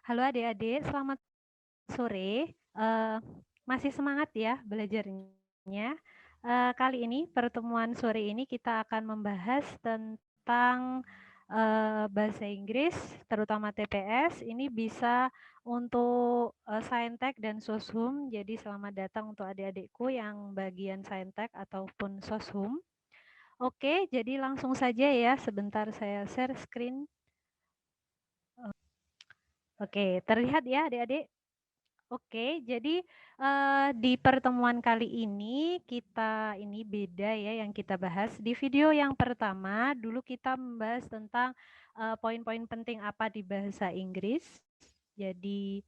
Halo adik-adik, selamat sore. Masih semangat ya belajarnya? Kali ini pertemuan sore ini kita akan membahas tentang bahasa Inggris, terutama TPS. Ini bisa untuk Saintek dan Soshum. Jadi selamat datang untuk adik-adikku yang bagian Saintek ataupun Soshum. Oke, jadi langsung saja ya. Sebentar saya share screen. Oke, terlihat ya adik-adik? Oke, jadi di pertemuan kali ini kita ini beda ya yang kita bahas. Di video yang pertama dulu kita membahas tentang poin-poin penting apa di bahasa Inggris. Jadi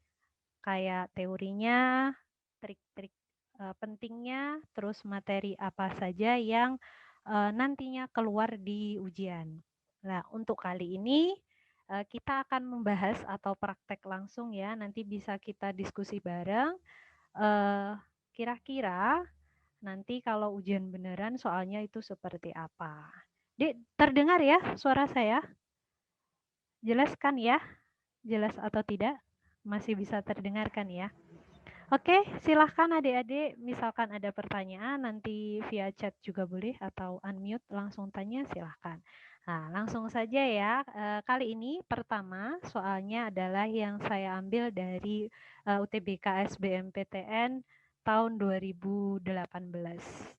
kayak teorinya, trik-trik pentingnya, terus materi apa saja yang nantinya keluar di ujian. Nah, untuk kali ini kita akan membahas atau praktek langsung ya, nanti bisa kita diskusi bareng. Kira-kira nanti kalau ujian beneran soalnya itu seperti apa? Dek, terdengar ya suara saya? Jelas kan ya? Jelas atau tidak? Masih bisa terdengarkan ya? Oke, silahkan adik-adik, misalkan ada pertanyaan nanti via chat juga boleh atau unmute langsung tanya silahkan. Nah, langsung saja ya. Kali ini pertama soalnya adalah yang saya ambil dari UTBK SBMPTN tahun 2018.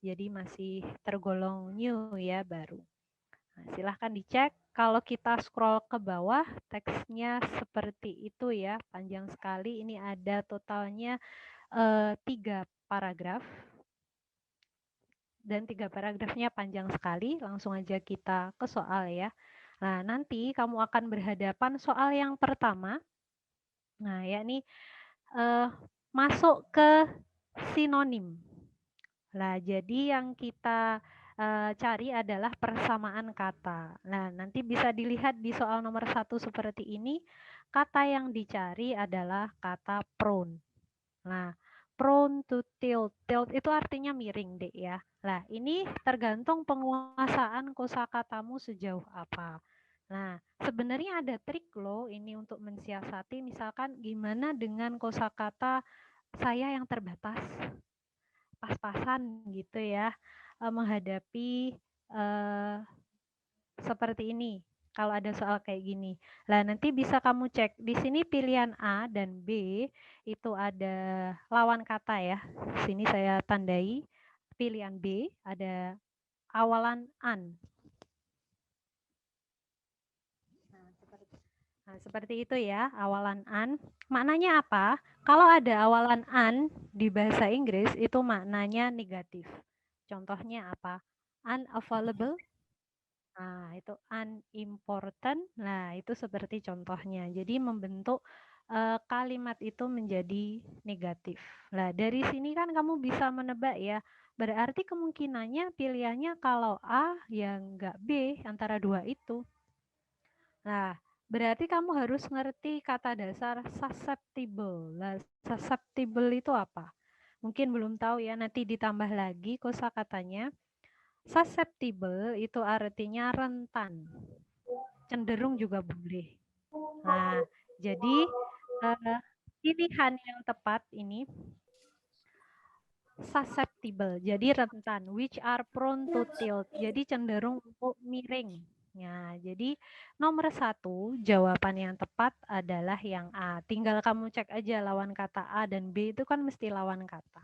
Jadi masih tergolong new ya, baru. Nah, silahkan dicek. Kalau kita scroll ke bawah, teksnya seperti itu ya, panjang sekali. Ini ada totalnya 3 paragraf. Dan 3 paragrafnya panjang sekali. Langsung aja kita ke soal ya. Nah, nanti kamu akan berhadapan soal yang pertama. Nah, yakni masuk ke sinonim. Nah, jadi yang kita cari adalah persamaan kata. Nah, nanti bisa dilihat di soal nomor 1 seperti ini, kata yang dicari adalah kata prone. Nah, prone to tilt. Tilt itu artinya miring, Dek ya. Nah, ini tergantung penguasaan kosakatamu sejauh apa. Nah, sebenarnya ada trik loh ini untuk mensiasati, misalkan gimana dengan kosakata saya yang terbatas, pas-pasan gitu ya, menghadapi seperti ini. Kalau ada soal kayak gini. Nah, nanti bisa kamu cek. Di sini pilihan A dan B itu ada lawan kata ya. Sini saya tandai. Pilihan B ada awalan an. Nah, seperti itu ya, awalan an. Maknanya apa? Kalau ada awalan an di bahasa Inggris itu maknanya negatif. Contohnya apa? Unavailable. Nah, itu unimportant. Nah, itu seperti contohnya. Jadi membentuk kalimat itu menjadi negatif. Nah, dari sini kan kamu bisa menebak ya. Berarti kemungkinannya pilihannya kalau A ya enggak B antara dua itu. Nah, berarti kamu harus ngerti kata dasar susceptible. Nah, susceptible itu apa? Mungkin belum tahu ya, nanti ditambah lagi kosakatanya. Susceptible itu artinya rentan, cenderung juga boleh. Nah, jadi pilihan yang tepat ini susceptible, jadi rentan, which are prone to tilt, jadi cenderung untuk miring. Nah, jadi nomor 1 jawaban yang tepat adalah yang A. Tinggal kamu cek aja lawan kata A dan B itu kan mesti lawan kata.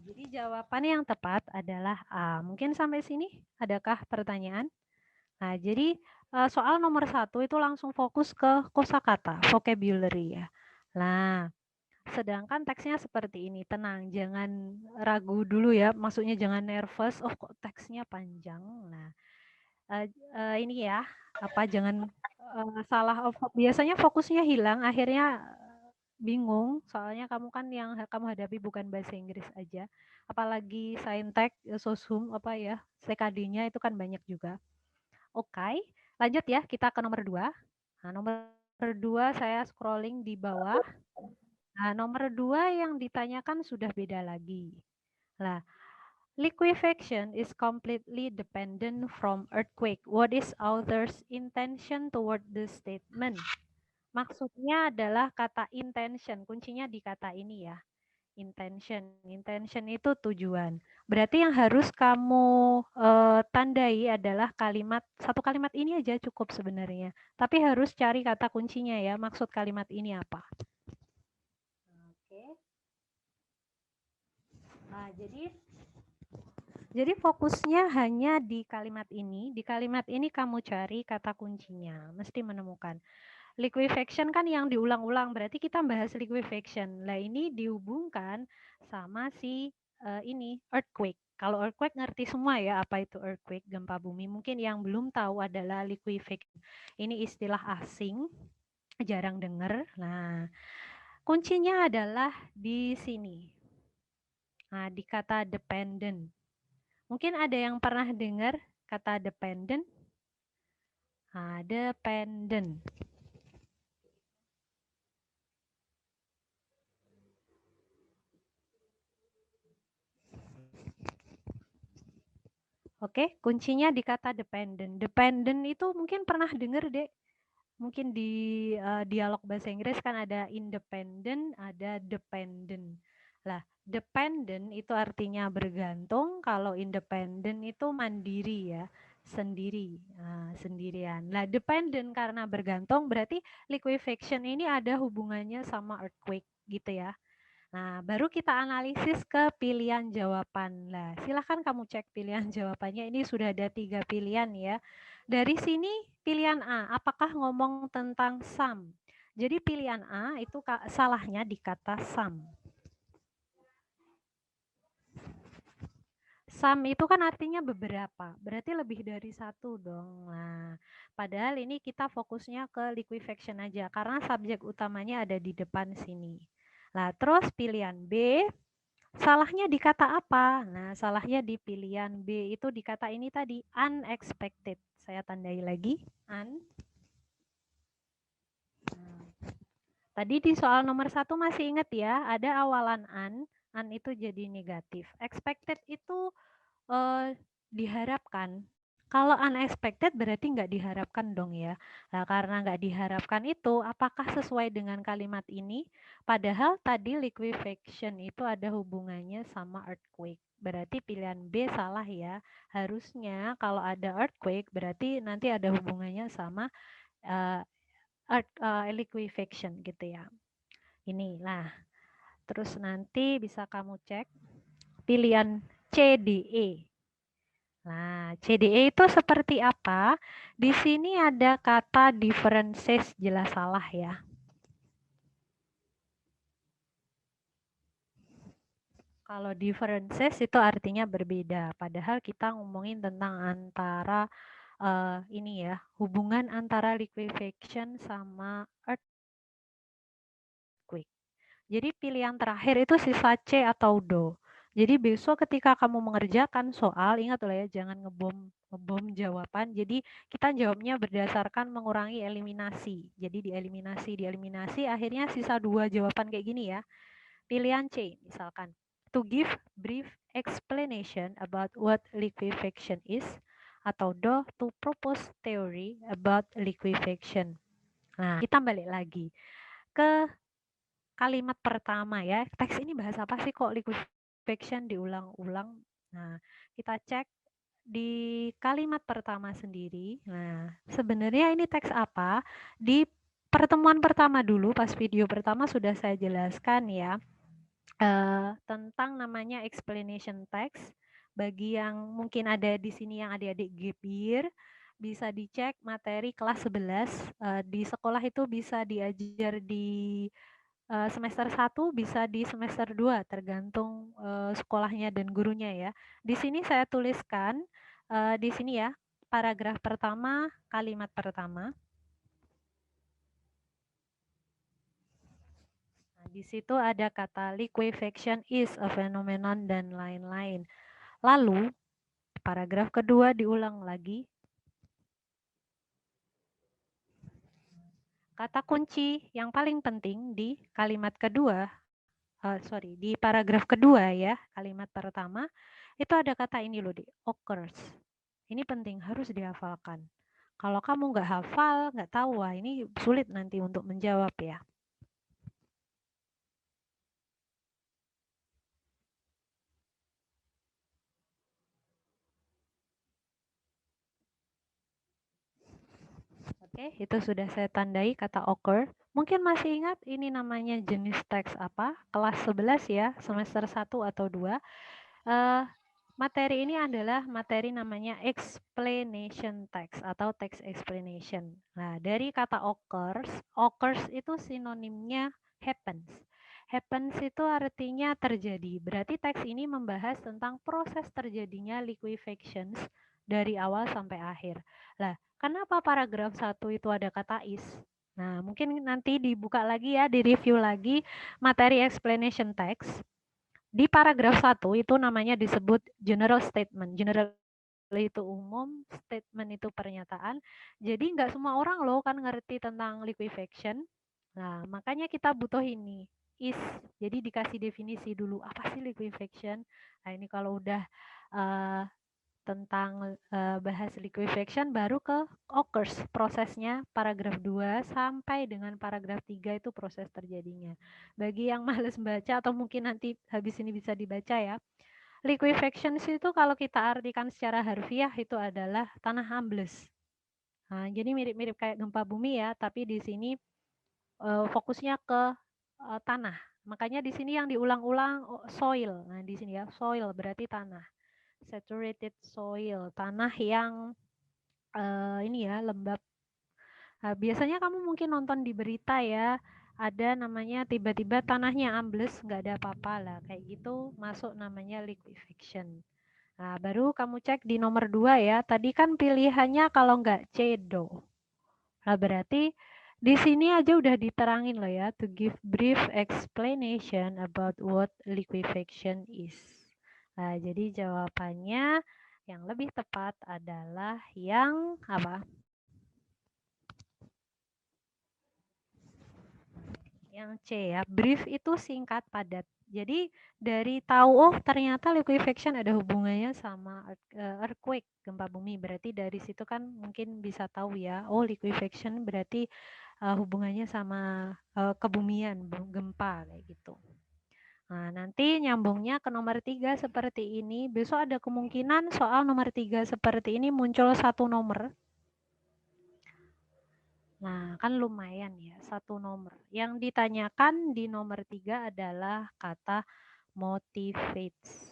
Jadi jawaban yang tepat adalah A. Mungkin sampai sini adakah pertanyaan? Nah, jadi soal nomor 1 itu langsung fokus ke kosakata, vocabulary ya. Nah, sedangkan teksnya seperti ini, tenang, jangan ragu dulu ya, maksudnya jangan nervous, oh kok teksnya panjang. Nah, ini ya, apa jangan salah, biasanya fokusnya hilang, akhirnya bingung, soalnya kamu kan yang kamu hadapi bukan bahasa Inggris aja, apalagi Saintek, Soshum, apa ya, CKD-nya itu kan banyak juga. Oke, lanjut ya, kita ke nomor 2. Nah, nomor 2 saya scrolling di bawah. Nah, nomor 2 yang ditanyakan sudah beda lagi. Nah, Liquefaction is completely dependent from earthquake. What is author's intention toward this statement? Maksudnya adalah kata intention. Kuncinya di kata ini ya. Intention. Intention itu tujuan. Berarti yang harus kamu tandai adalah satu kalimat ini aja cukup sebenarnya. Tapi harus cari kata kuncinya ya. Maksud kalimat ini apa? Oke. Nah, jadi fokusnya hanya di kalimat ini. Di kalimat ini kamu cari kata kuncinya. Mesti menemukan. Liquefaction kan yang diulang-ulang. Berarti kita bahas liquefaction. Lah ini dihubungkan sama si ini earthquake. Kalau earthquake ngerti semua ya apa itu earthquake, gempa bumi. Mungkin yang belum tahu adalah liquefaction. Ini istilah asing, jarang dengar. Nah, kuncinya adalah di sini. Nah, di kata dependent. Mungkin ada yang pernah dengar kata dependent? Nah, dependent. Oke, kuncinya di kata dependent. Dependent itu mungkin pernah dengar, Dek. Mungkin di dialog bahasa Inggris kan ada independent, ada dependent. Lah, dependent itu artinya bergantung, kalau independent itu mandiri ya, sendiri, sendirian. Lah, dependent karena bergantung berarti liquefaction ini ada hubungannya sama earthquake gitu ya. Nah, baru kita analisis ke pilihan jawaban. Nah, silahkan kamu cek pilihan jawabannya. Ini sudah ada 3 pilihan ya. Dari sini pilihan A, apakah ngomong tentang sum? Jadi pilihan A itu salahnya di kata sum. Sum itu kan artinya beberapa, berarti lebih dari satu dong. Nah, padahal ini kita fokusnya ke liquefaction aja, karena subjek utamanya ada di depan sini. Nah, terus pilihan B, salahnya di kata apa? Nah, salahnya di pilihan B itu di kata ini tadi, unexpected. Saya tandai lagi, Tadi di soal nomor 1 masih ingat ya, ada awalan an itu jadi negatif. Expected itu diharapkan. Kalau unexpected berarti nggak diharapkan dong ya. Nah, karena nggak diharapkan itu, apakah sesuai dengan kalimat ini? Padahal tadi liquefaction itu ada hubungannya sama earthquake. Berarti pilihan B salah ya. Harusnya kalau ada earthquake berarti nanti ada hubungannya sama liquefaction gitu ya. Ini, nah terus nanti bisa kamu cek pilihan C, D, E. Nah, CDE itu seperti apa? Di sini ada kata differences, jelas salah ya. Kalau differences itu artinya berbeda, padahal kita ngomongin tentang antara ini ya, hubungan antara liquefaction sama earthquake. Jadi pilihan terakhir itu sisa C atau do. Jadi besok ketika kamu mengerjakan soal, ingat loh ya, jangan ngebom jawaban. Jadi kita jawabnya berdasarkan mengurangi eliminasi. Jadi dieliminasi, akhirnya sisa 2 jawaban kayak gini ya. Pilihan C misalkan, to give brief explanation about what liquefaction is, atau do, to propose theory about liquefaction. Nah, kita balik lagi ke kalimat pertama ya. Teks ini bahas apa sih kok liquefaction diulang-ulang? Nah, kita cek di kalimat pertama sendiri. Nah, sebenarnya ini teks apa? Di pertemuan pertama dulu, pas video pertama sudah saya jelaskan ya, tentang namanya explanation text. Bagi yang mungkin ada di sini yang adik-adik gap year, bisa dicek materi kelas 11. Di sekolah itu bisa diajar di semester 1 bisa di semester 2 tergantung sekolahnya dan gurunya ya. Di sini saya tuliskan di sini ya, paragraf pertama, kalimat pertama. Nah, di situ ada kata liquefaction is a phenomenon dan lain-lain. Lalu paragraf kedua diulang lagi. Kata kunci yang paling penting di kalimat kedua, di paragraf kedua ya, kalimat pertama, Itu ada kata ini loh, Dik, occurs. Ini penting, harus dihafalkan. Kalau kamu nggak hafal, nggak tahu, wah ini sulit nanti untuk menjawab ya. Oke, itu sudah saya tandai kata occur. Mungkin masih ingat ini namanya jenis teks apa? Kelas 11 ya, semester 1 atau 2. Materi ini adalah materi namanya explanation text atau text explanation. Nah, dari kata occurs, occurs itu sinonimnya happens. Happens itu artinya terjadi. Berarti teks ini membahas tentang proses terjadinya liquefactions dari awal sampai akhir. Lah, kenapa paragraf 1 itu ada kata is? Nah, mungkin nanti dibuka lagi ya, di-review lagi materi explanation text. Di paragraf 1 itu namanya disebut general statement. General itu umum, statement itu pernyataan. Jadi nggak semua orang loh kan ngerti tentang liquefaction. Nah, makanya kita butuh ini, is. Jadi dikasih definisi dulu, apa sih liquefaction? Nah, ini kalau udah uh, tentang bahas liquefaction baru ke occurs, prosesnya paragraf 2 sampai dengan paragraf 3 itu proses terjadinya. Bagi yang males baca atau mungkin nanti habis ini bisa dibaca ya. Liquefaction itu kalau kita artikan secara harfiah itu adalah tanah ambles. Nah, jadi mirip-mirip kayak gempa bumi ya, tapi di sini fokusnya ke tanah. Makanya di sini yang diulang-ulang soil. Nah, di sini ya soil berarti tanah. Saturated soil, tanah yang ini ya lembab. Nah, biasanya kamu mungkin nonton di berita ya, ada namanya tiba-tiba tanahnya ambles, nggak ada apa-apa lah, kayak gitu masuk namanya liquefaction. Nah, baru kamu cek di nomor 2 ya. Tadi kan pilihannya kalau nggak C, do. Nah, berarti di sini aja udah diterangin loh ya, to give brief explanation about what liquefaction is. Nah, jadi jawabannya yang lebih tepat adalah yang apa? Yang C ya. Brief itu singkat, padat. Jadi dari tahu oh ternyata liquefaction ada hubungannya sama earthquake, gempa bumi. Berarti dari situ kan mungkin bisa tahu ya, oh liquefaction berarti hubungannya sama kebumian, gempa kayak gitu. Nah, nanti nyambungnya ke nomor 3 seperti ini. Besok ada kemungkinan soal nomor 3 seperti ini muncul satu nomor. Nah, kan lumayan ya, satu nomor. Yang ditanyakan di nomor 3 adalah kata motivates.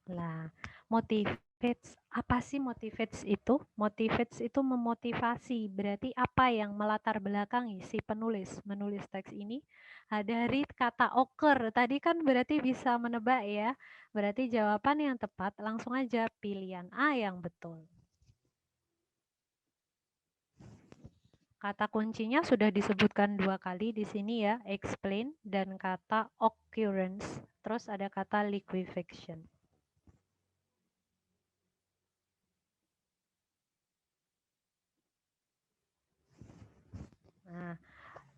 Nah, motivates, apa sih motivates itu? Motivates itu memotivasi, berarti apa yang melatar belakangi si penulis menulis teks ini? Nah, dari kata occur, tadi kan berarti bisa menebak ya. Berarti jawaban yang tepat langsung aja pilihan A yang betul. Kata kuncinya sudah disebutkan 2 kali di sini ya, explain dan kata occurrence. Terus ada kata liquefaction. Nah,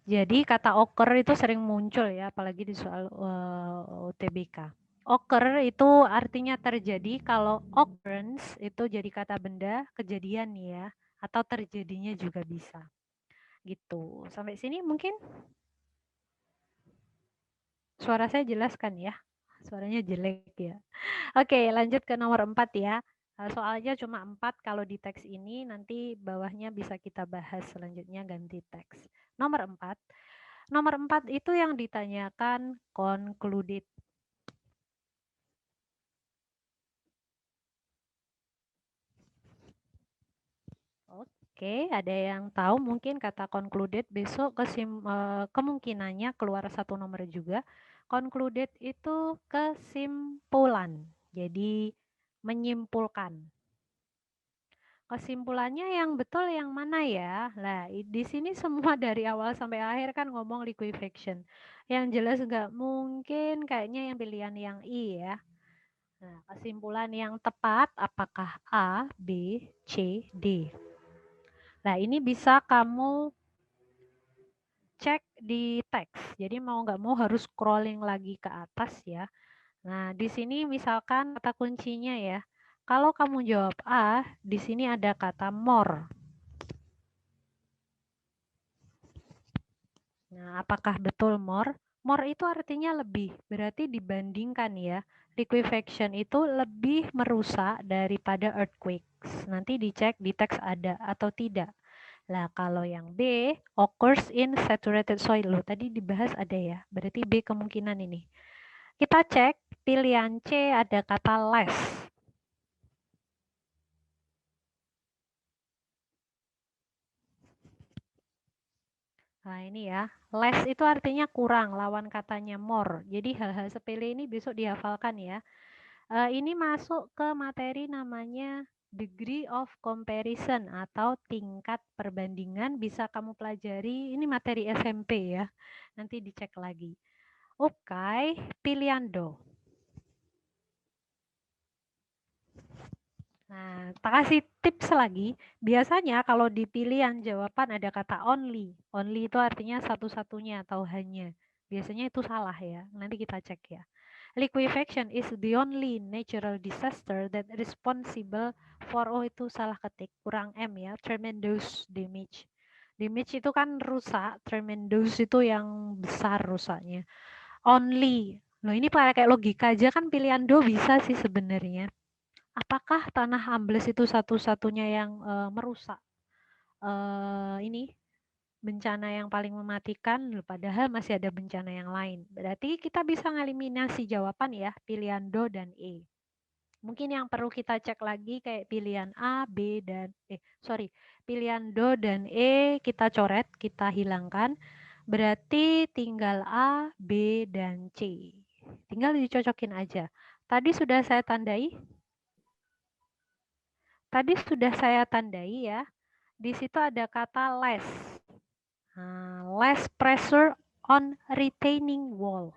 jadi kata occur itu sering muncul ya, apalagi di soal UTBK. Occur itu artinya terjadi, kalau occurrence itu jadi kata benda, kejadian ya, atau terjadinya juga bisa. Gitu. Sampai sini mungkin suara saya jelas kan ya? Suaranya jelek ya. Oke, lanjut ke nomor 4 ya. Soalnya cuma 4 kalau di teks ini, nanti bawahnya bisa kita bahas selanjutnya ganti teks. Nomor 4. Nomor 4 itu yang ditanyakan concluded. Oke, ada yang tahu mungkin kata concluded besok kemungkinannya keluar satu nomor juga. Concluded itu kesimpulan. Jadi menyimpulkan. Kesimpulannya yang betul yang mana ya? Lah, di sini semua dari awal sampai akhir kan ngomong liquefaction. Yang jelas nggak mungkin kayaknya yang pilihan yang I ya. Nah, kesimpulan yang tepat apakah A, B, C, D? Nah, ini bisa kamu cek di teks. Jadi mau nggak mau harus scrolling lagi ke atas ya. Nah, di sini misalkan kata kuncinya ya. Kalau kamu jawab A, di sini ada kata more. Nah, apakah betul more? More itu artinya lebih, berarti dibandingkan ya. Liquefaction itu lebih merusak daripada earthquakes. Nanti dicek di teks ada atau tidak. Nah, kalau yang B, occurs in saturated soil. Loh, tadi dibahas ada ya, berarti B kemungkinan ini. Kita cek, pilihan C ada kata less. Nah, ini ya. Less itu artinya kurang, lawan katanya more. Jadi hal-hal sepele ini besok dihafalkan ya. Ini masuk ke materi namanya degree of comparison atau tingkat perbandingan, bisa kamu pelajari. Ini materi SMP ya. Nanti dicek lagi. Oke, pilihan do. Nah, tak kasih tips lagi. Biasanya kalau di pilihan jawaban ada kata only. Only itu artinya satu-satunya atau hanya. Biasanya itu salah ya. Nanti kita cek ya. Liquefaction is the only natural disaster that responsible for, oh itu salah ketik, kurang M ya, tremendous damage. Damage itu kan rusak, tremendous itu yang besar rusaknya. Only. Loh ini kayak logika aja kan pilihan do bisa sih sebenarnya. Apakah tanah ambles itu satu-satunya yang merusak ini bencana yang paling mematikan, padahal masih ada bencana yang lain. Berarti kita bisa ngeliminasi jawaban ya, pilihan do dan E. Mungkin yang perlu kita cek lagi kayak pilihan A, B, dan pilihan do dan E kita coret, kita hilangkan. Berarti tinggal A, B, dan C. Tinggal dicocokin aja. Tadi sudah saya tandai. Tadi sudah saya tandai ya. Di situ ada kata less. Less pressure on retaining wall.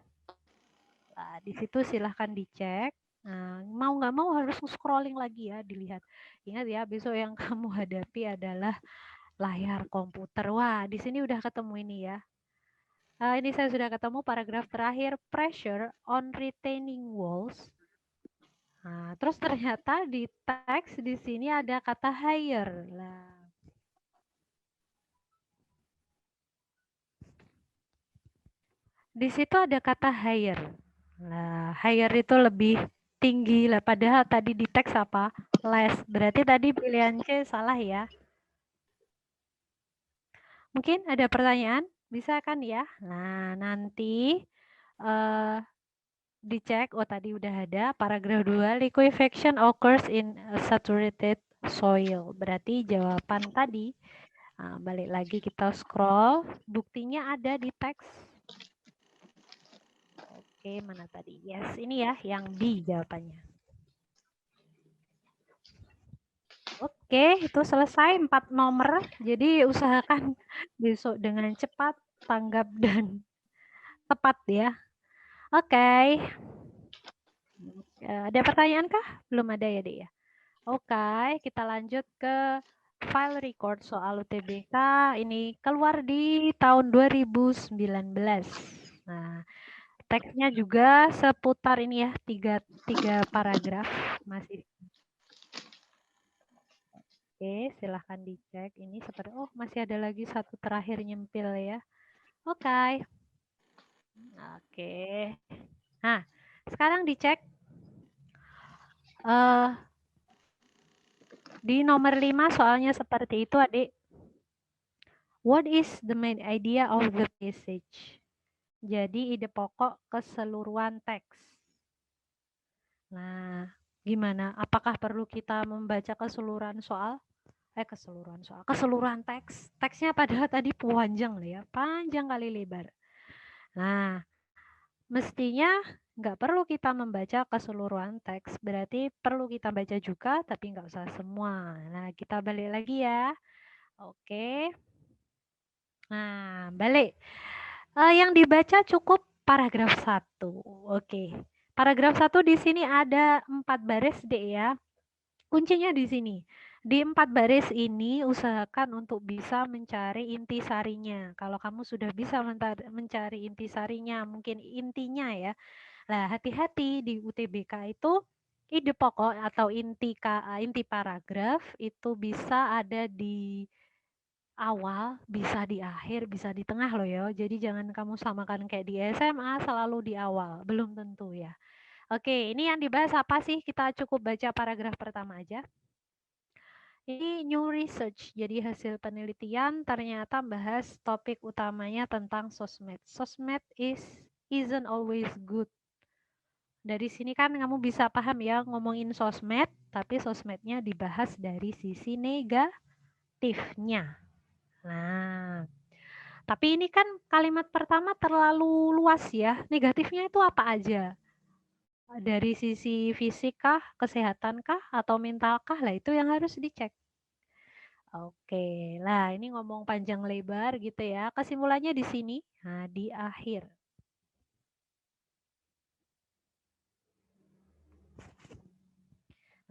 Nah, di situ silahkan dicek. Nah, mau nggak mau harus scrolling lagi ya, dilihat. Ingat ya, besok yang kamu hadapi adalah layar komputer. Wah, di sini udah ketemu ini ya. Ini saya sudah ketemu paragraf terakhir, pressure on retaining walls. Nah, terus ternyata di teks di sini ada kata higher. Nah, di situ ada kata higher. Nah, higher itu lebih tinggi lah. Padahal tadi di teks apa? Less. Berarti tadi pilihan C salah ya. Mungkin ada pertanyaan? Bisa kan ya? Nah, nanti dicek. Oh, tadi udah ada. Paragraf 2. Liquefaction occurs in saturated soil. Berarti jawaban tadi. Nah, balik lagi kita scroll. Buktinya ada di teks. Oke, mana tadi? Yes, ini ya yang B jawabannya. Oke, itu selesai 4 nomor. Jadi usahakan besok dengan cepat, tanggap, dan tepat ya. Oke. Ada pertanyaan kah? Belum ada ya, Dek ya? Oke, kita lanjut ke file record soal UTBK. Ini keluar di tahun 2019. Nah, teksnya juga seputar ini ya, tiga paragraf masih. Oke, silahkan dicek. Ini seperti, oh masih ada lagi satu terakhir nyempil ya. Oke. Oke. Nah, sekarang dicek. Di nomor 5 soalnya seperti itu, adik. What is the main idea of the passage? Jadi ide pokok keseluruhan teks. Nah, gimana? Apakah perlu kita membaca keseluruhan soal? Keseluruhan teks. Teksnya padahal tadi panjang ya, panjang kali lebar. Nah, mestinya nggak perlu kita membaca keseluruhan teks, berarti perlu kita baca juga, tapi nggak usah semua. Nah, kita balik lagi ya. Oke. Nah, balik. Yang dibaca cukup paragraf 1. Oke. Paragraf 1 di sini ada 4 baris deh ya. Kuncinya di sini. Di 4 baris ini usahakan untuk bisa mencari intisarinya. Kalau kamu sudah bisa mencari intisarinya, mungkin intinya ya. Nah, hati-hati di UTBK itu ide pokok atau inti paragraf itu bisa ada di awal, bisa di akhir, bisa di tengah loh ya. Jadi jangan kamu samakan kayak di SMA selalu di awal, belum tentu ya. Oke, ini yang dibahas apa sih? Kita cukup baca paragraf pertama aja. Ini new research, jadi hasil penelitian ternyata bahas topik utamanya tentang sosmed. Sosmed isn't always good. Dari sini kan kamu bisa paham ya, ngomongin sosmed, tapi sosmednya dibahas dari sisi negatifnya. Nah, tapi ini kan kalimat pertama terlalu luas ya. Negatifnya itu apa aja? Dari sisi fisik kah, kesehatan kah, atau mental kah? Lah itu yang harus dicek. Oke, lah ini ngomong panjang lebar gitu ya. Kesimpulannya di sini, nah di akhir.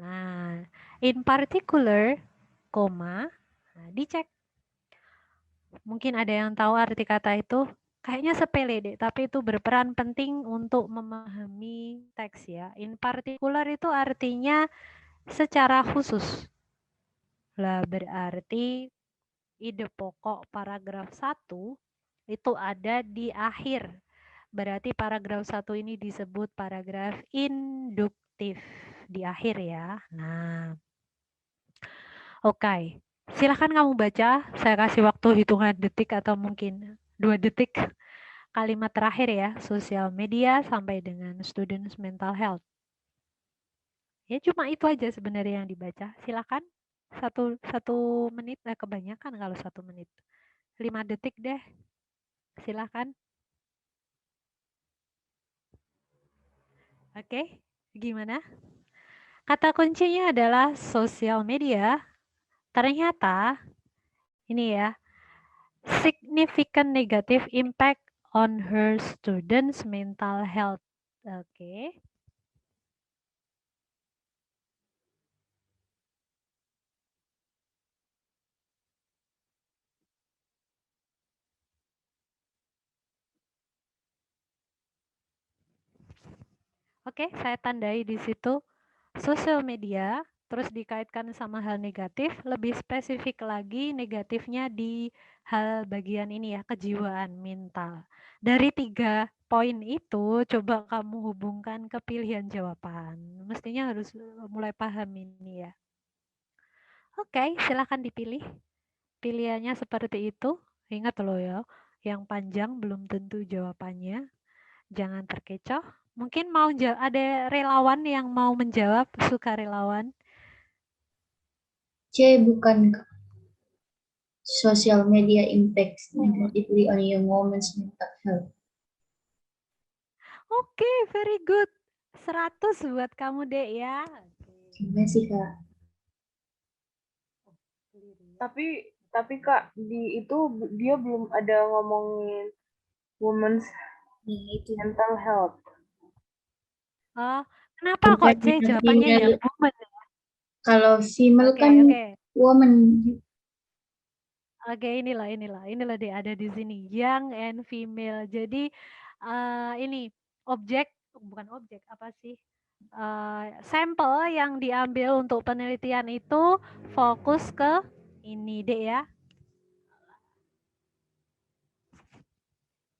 Nah, in particular, koma, nah, dicek. Mungkin ada yang tahu arti kata itu, kayaknya sepele deh, tapi itu berperan penting untuk memahami teks ya. In particular itu artinya secara khusus. Lah berarti ide pokok paragraf 1 itu ada di akhir. Berarti paragraf 1 ini disebut paragraf induktif di akhir ya. Nah, oke. Silahkan kamu baca, saya kasih waktu hitungan detik atau mungkin 2 detik kalimat terakhir ya, sosial media sampai dengan students mental health. Ya cuma itu aja sebenarnya yang dibaca. Silakan. Satu menit, kebanyakan kalau 1 menit. 5 detik deh. Silakan. Oke, gimana? Kata kuncinya adalah sosial media. Ternyata ini ya, significant negative impact on her students' mental health. Oke. Oke, saya tandai di situ sosial media, terus dikaitkan sama hal negatif, lebih spesifik lagi negatifnya di hal bagian ini ya, kejiwaan mental. Dari 3 poin itu, coba kamu hubungkan ke pilihan jawaban. Mestinya harus mulai paham ini ya. Oke, silakan dipilih. Pilihannya seperti itu. Ingat loh ya, yang panjang belum tentu jawabannya. Jangan terkecoh. Mungkin mau ada relawan yang mau menjawab, sukarelawan. C bukan social media impacts negatively on young women's mental health. Oke, very good. 100 buat kamu, Dek ya. Gimana sih, Kak? Tapi Kak, di itu dia belum ada ngomongin women's mental health. Oh, kenapa kok C jawabannya yang woman? Kalau female kan woman. Oke, inilah Dek ada di sini, young and female. Jadi ini bukan objek apa sih? Sampel yang diambil untuk penelitian itu fokus ke ini Dek ya.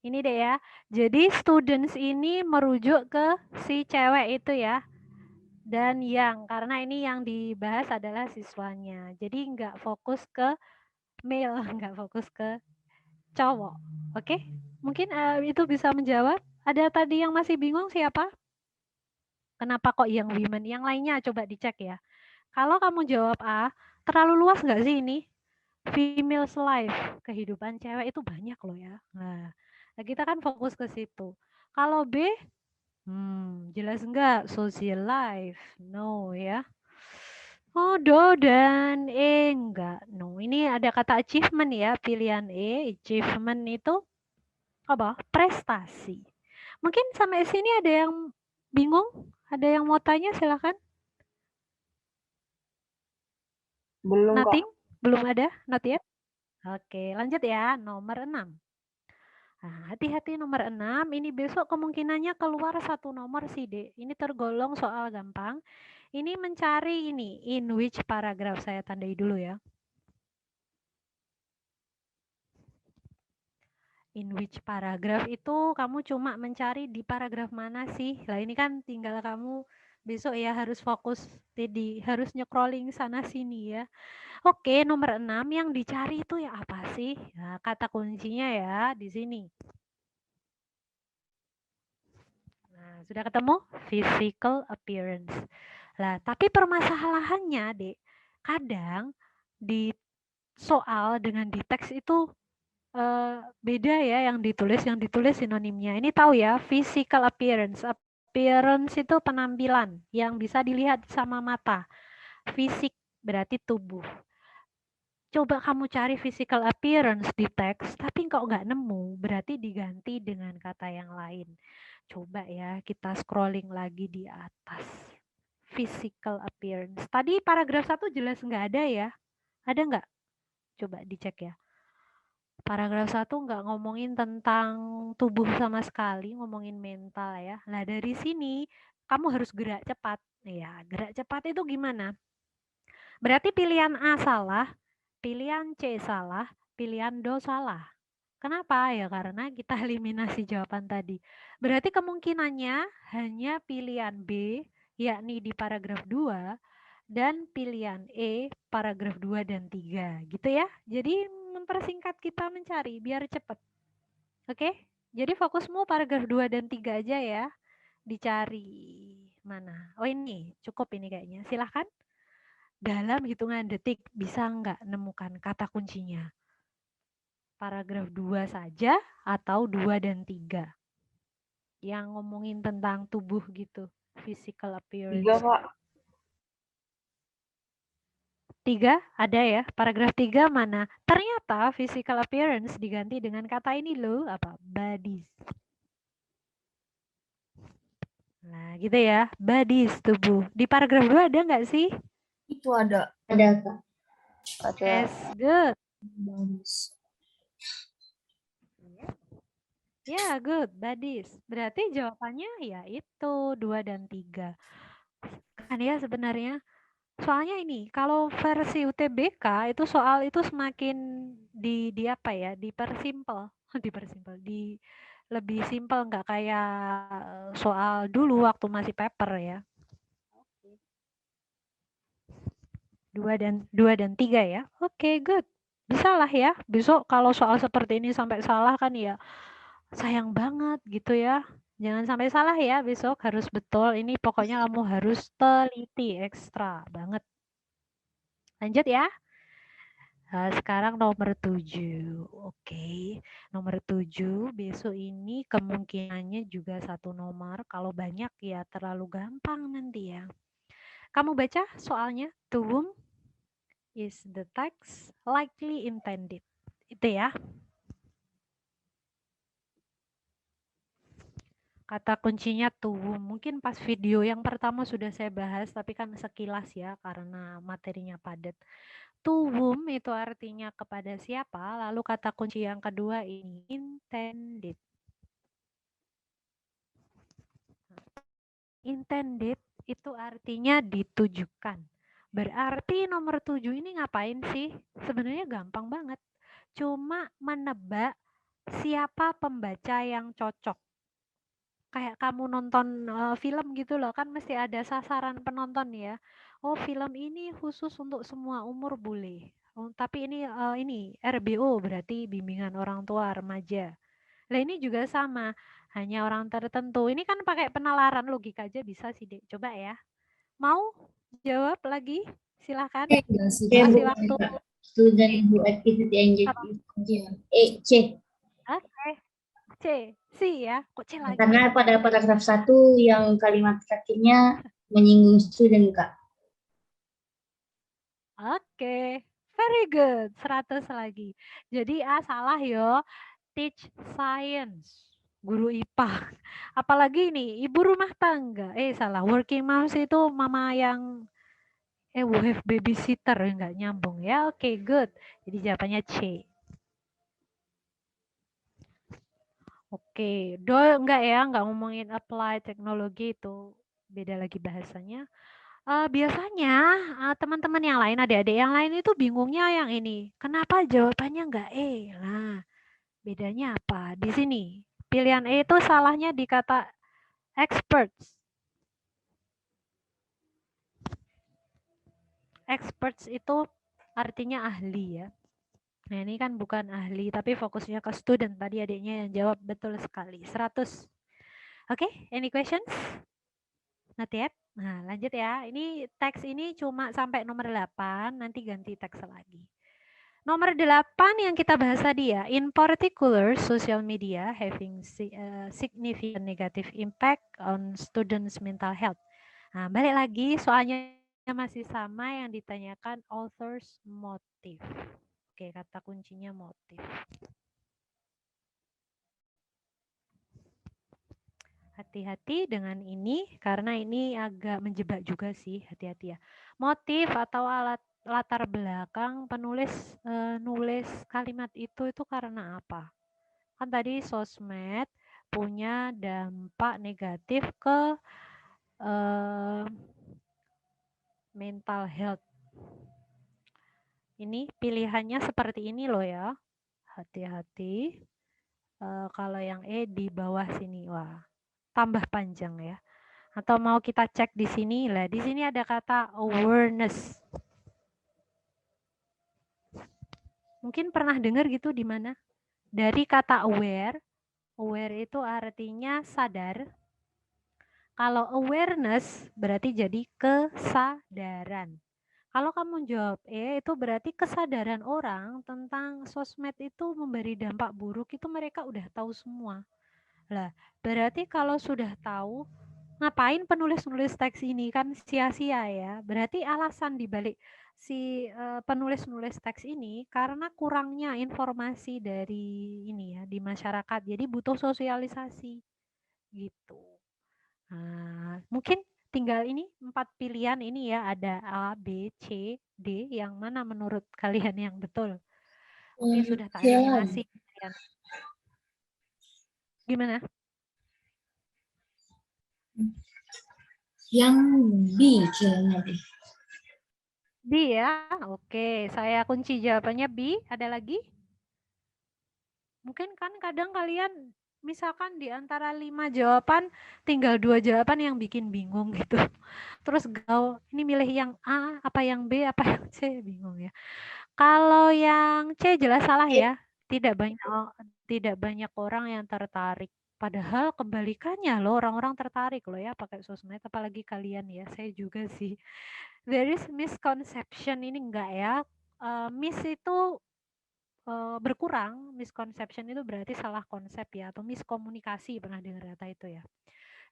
Ini deh ya. Jadi students ini merujuk ke si cewek itu ya. Dan yang karena ini yang dibahas adalah siswanya. Jadi nggak fokus ke male, nggak fokus ke cowok. Oke? Mungkin itu bisa menjawab. Ada tadi yang masih bingung siapa? Kenapa kok yang women? Yang lainnya coba dicek ya. Kalau kamu jawab A, terlalu luas nggak sih ini? Female's life, kehidupan cewek itu banyak loh ya. Nah, kita kan fokus ke situ. Kalau B, jelas enggak? Social life, no ya. Oh, do dan E enggak, no. Ini ada kata achievement ya, pilihan E. Achievement itu apa? Prestasi. Mungkin sampai sini ada yang bingung? Ada yang mau tanya? Silakan. Belum, Kak. Nothing? Belum ada? Not yet? Oke, lanjut ya. Nomor 6. Nah, hati-hati nomor 6. Ini besok kemungkinannya keluar satu nomor sih, Dek. Ini tergolong soal gampang. Ini mencari ini. In which paragraph? Saya tandai dulu ya. In which paragraph itu kamu cuma mencari di paragraf mana sih? Lah ini kan tinggal kamu besok ya harus fokus jadi harus scrolling sana sini ya. Oke, nomor 6 yang dicari itu ya apa sih? Nah, kata kuncinya ya di sini. Nah, sudah ketemu? Physical appearance. Lah, tapi permasalahannya, Dek, kadang di soal dengan di teks itu beda ya yang ditulis sinonimnya. Ini tahu ya, physical appearance. Appearance itu penampilan yang bisa dilihat sama mata. Fisik berarti tubuh. Coba kamu cari physical appearance di teks, tapi kok nggak nemu, berarti diganti dengan kata yang lain. Coba ya, kita scrolling lagi di atas. Physical appearance. Tadi paragraf 1 jelas nggak ada ya? Ada nggak? Coba dicek ya. Paragraf 1 nggak ngomongin tentang tubuh sama sekali, ngomongin mental ya. Nah, dari sini kamu harus gerak cepat. Ya, gerak cepat itu gimana? Berarti pilihan A salah, pilihan C salah, pilihan D salah. Kenapa? Ya karena kita eliminasi jawaban tadi. Berarti kemungkinannya hanya pilihan B, yakni di paragraf 2, dan pilihan E paragraf 2 dan 3 gitu ya. Jadi mempersingkat kita mencari biar cepat. Oke? Jadi fokusmu paragraf 2 dan 3 aja ya. Dicari mana? Oh ini, cukup ini kayaknya. Silahkan. Dalam hitungan detik bisa nggak nemukan kata kuncinya? Paragraf 2 saja atau 2 dan 3? Yang ngomongin tentang tubuh gitu. Physical appearance. 3, Kak. 3 ada ya, paragraf 3 mana? Ternyata physical appearance diganti dengan kata ini loh, apa? Bodies. Nah gitu ya, bodies, tubuh. Di paragraf 2 ada nggak sih? Itu ada. Ada, Kak. Ada. Yes, good. Bagus. Ya, good, bodies. Berarti jawabannya ya itu 2 dan 3. Kan ya sebenarnya. Soalnya ini, kalau versi UTBK itu soal itu semakin di apa ya, dipersimpel, dipersimpel, di lebih simpel nggak kayak soal dulu waktu masih paper ya. 2 dan 3 ya. Oke, good. Bisa lah ya. Besok kalau soal seperti ini sampai salah kan ya sayang banget gitu ya. Jangan sampai salah ya besok harus betul. Ini pokoknya kamu harus teliti ekstra banget. Lanjut ya. Nah, sekarang nomor 7. Oke. Nomor 7 besok ini kemungkinannya juga satu nomor. Kalau banyak ya terlalu gampang nanti ya. Kamu baca soalnya. To whom is the text likely intended? Itu ya. Kata kuncinya to whom. Mungkin pas video yang pertama sudah saya bahas, tapi kan sekilas ya karena materinya padat. To whom itu artinya kepada siapa, lalu kata kunci yang kedua ini intended. Intended itu artinya ditujukan. Berarti nomor 7 ini ngapain sih? Sebenarnya gampang banget. Cuma menebak siapa pembaca yang cocok. Kayak kamu nonton film gitu loh, kan mesti ada sasaran penonton ya. Oh, film ini khusus untuk semua umur boleh. Oh, tapi ini RBO berarti bimbingan orang tua remaja. Lah ini juga sama, hanya orang tertentu. Ini kan pakai penalaran logika aja bisa sih, Dek. Coba ya. Mau jawab lagi? Silakan. Kasih waktu. Student who activity engage. C. Oke. C. C ya. Kok C lagi? Karena pada paragraf 1 yang kalimat terakhirnya menyinggung student, Kak. Oke. Very good. 100 lagi. Jadi A salah yo. Teach science. Guru IPA. Apalagi ini ibu rumah tangga. Salah. Working moms itu mama yang We have babysitter, nggak nyambung ya. Oke, good. Jadi jawabannya C. Oke, enggak ya, enggak ngomongin apply teknologi itu beda lagi bahasanya. Biasanya teman-teman yang lain, adik-adik yang lain itu bingungnya yang ini. Kenapa jawabannya enggak E? Nah, bedanya apa? Di sini pilihan E itu salahnya di kata experts. Experts itu artinya ahli ya. Nah, ini kan bukan ahli, tapi fokusnya ke student. Tadi adiknya yang jawab betul sekali. 100. Oke, any questions? Not yet? Nah, lanjut ya. Ini teks ini cuma sampai nomor 8, nanti ganti teks lagi. Nomor 8 yang kita bahas tadi ya. In particular, social media having significant negative impact on students' mental health. Nah, balik lagi soalnya masih sama yang ditanyakan author's motive. Oke, kata kuncinya motif. Hati-hati dengan ini karena ini agak menjebak juga sih, hati-hati ya. Motif atau latar belakang penulis nulis kalimat itu karena apa? Kan tadi sosmed punya dampak negatif ke mental health. Ini pilihannya seperti ini loh ya. Hati-hati. Kalau yang E di bawah sini, wah, tambah panjang ya. Atau mau kita cek di sini lah. Di sini ada kata awareness. Mungkin pernah dengar gitu di mana? Dari kata aware. Aware itu artinya sadar. Kalau awareness berarti jadi kesadaran. Kalau kamu jawab E, itu berarti kesadaran orang tentang sosmed itu memberi dampak buruk itu mereka udah tahu semua. Lah, berarti kalau sudah tahu, ngapain penulis-nulis teks ini? Kan sia-sia ya. Berarti alasan dibalik si penulis-nulis teks ini karena kurangnya informasi dari ini ya di masyarakat. Jadi butuh sosialisasi gitu. Nah, mungkin tinggal ini 4 pilihan ini ya, ada A, B, C, D. Yang mana menurut kalian yang betul? Oke, sudah tak eliminasi. Gimana? Yang B kayaknya deh. B ya, oke. Saya kunci jawabannya B. Ada lagi? Mungkin kan kadang kalian misalkan di antara 5 jawaban tinggal 2 jawaban yang bikin bingung gitu. Terus ini milih yang A, apa yang B, apa yang C, bingung ya. Kalau yang C jelas salah ya. Tidak banyak orang yang tertarik. Padahal kebalikannya loh, orang-orang tertarik loh ya pakai sosmed, apalagi kalian ya. Saya juga sih. There is misconception ini enggak ya. Miss itu berkurang, misconception itu berarti salah konsep ya, atau miskomunikasi, pernah dengar kata itu ya.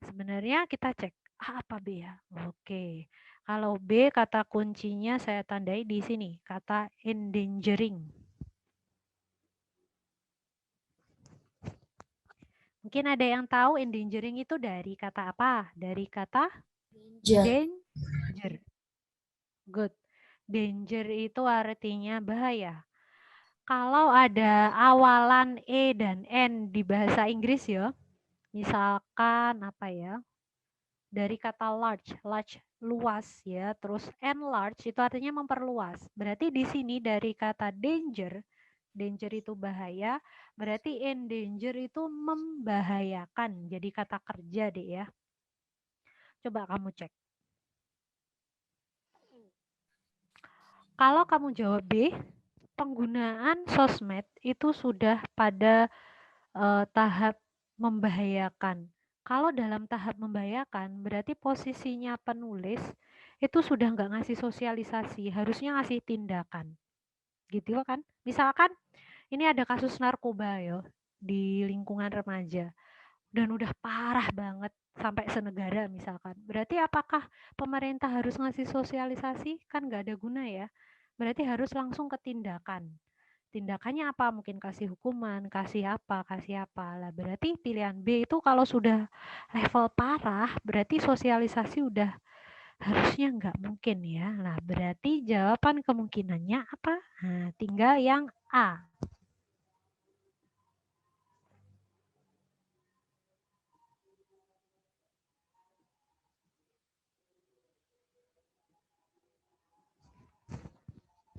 Sebenarnya kita cek A apa B ya. Oke, kalau B kata kuncinya saya tandai di sini, kata endangering. Mungkin ada yang tahu endangering itu dari kata apa? Dari kata danger. Good. Danger itu artinya bahaya. Kalau ada awalan E dan N di bahasa Inggris ya, misalkan apa ya, dari kata large luas ya, terus enlarge itu artinya memperluas. Berarti di sini dari kata danger itu bahaya, berarti endanger itu membahayakan. Jadi kata kerja deh ya. Coba kamu cek. Kalau kamu jawab B, penggunaan sosmed itu sudah pada tahap membahayakan. Kalau dalam tahap membahayakan, berarti posisinya penulis itu sudah nggak ngasih sosialisasi, harusnya ngasih tindakan. Gitu kan? Misalkan ini ada kasus narkoba ya di lingkungan remaja dan udah parah banget sampai senegara misalkan. Berarti apakah pemerintah harus ngasih sosialisasi? Kan nggak ada guna ya. Berarti harus langsung ke tindakan. Tindakannya apa? Mungkin kasih hukuman, kasih apa. Lah berarti pilihan B itu kalau sudah level parah, berarti sosialisasi udah Harusnya nggak mungkin ya. Nah, berarti jawaban kemungkinannya apa? Nah, tinggal yang A.